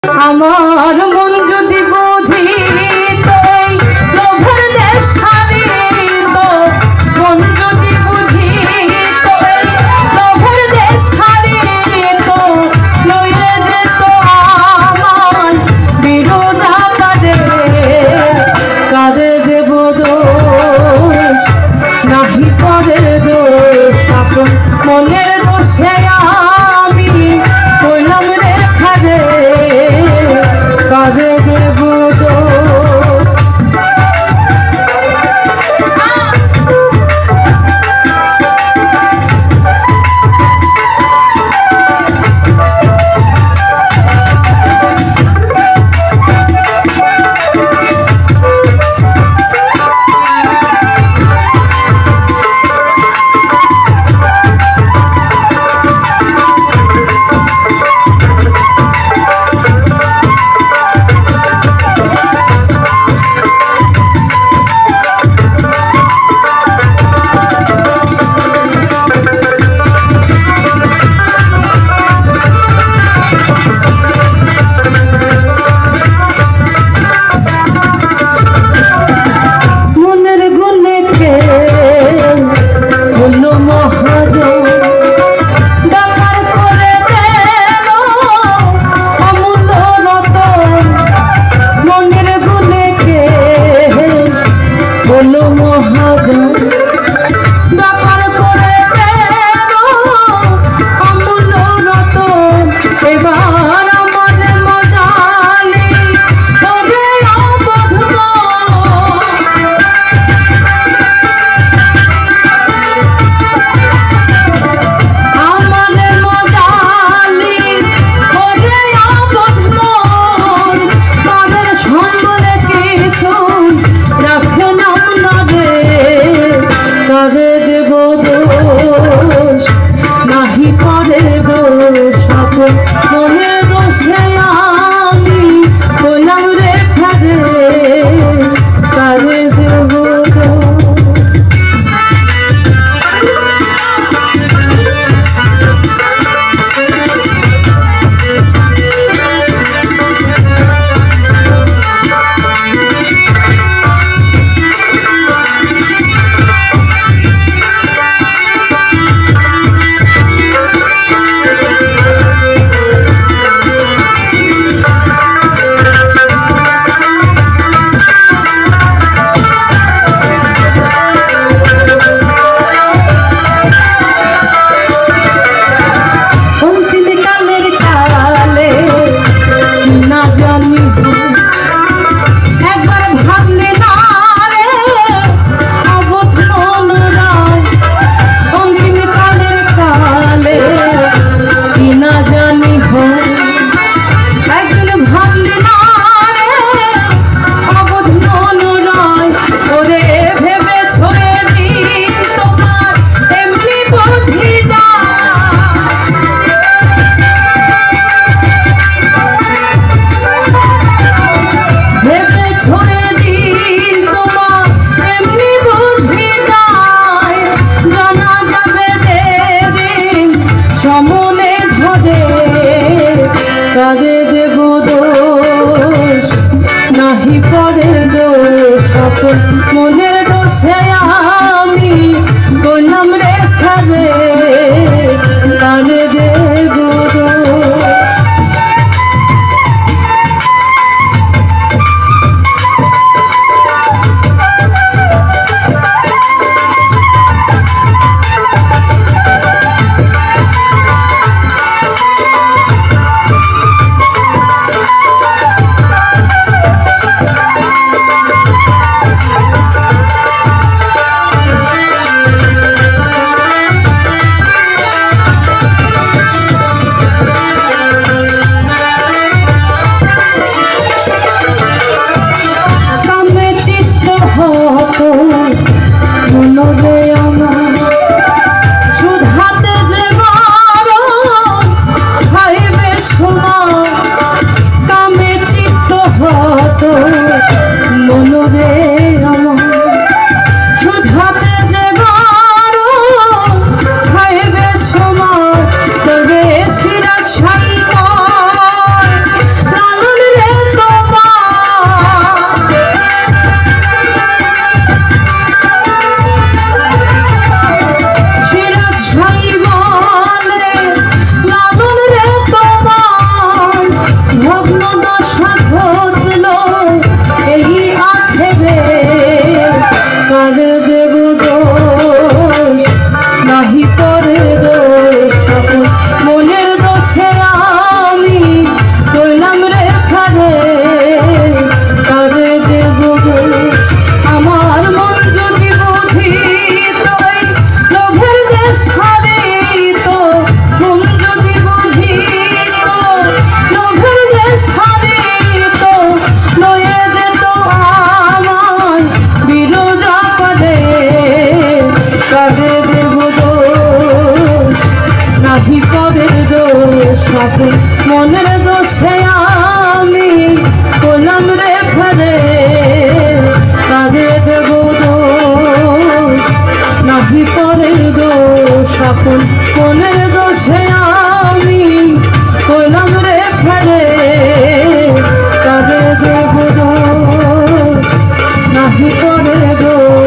আমার মন যদি বুঝিত লোভের দেশ ছাড়িত, মন যদি বুঝিত লোভের দেশ ছাড়িত, লইলে যেত আমার বিরোজা কারে, কারে দেব দোষ নাহি করে দোষ, আপন মনের দোষে আমি কইলাম রেখা রে, কারে দেব মনের দোষে আমি কইলাম রেখা রে, কারে দেব ভগ্ন দশা ঘটল এই আখেরে, কার দেব দোষ নাহি করে দোষ, মনের দোষে আমি কইলাম রে খারে, কার দেব দোষ। আমার মন যদি বুঝিত লোভের দেশ ছাড়িত, মন যদি বুঝিত লোভের দেশ ছাড়িত, লয়ে যেত আমায় বিরজা পারে, কারে দেব দোষ নাহি করে দোষ, মনের দোষে আমি কইলাম রে ফেরে, কারে দেব দোষ নাহি করে দোষ, মনের দোষে আমি কইলাম রে ফেরে, কারে দেব দোষ নাহি করে দোষ।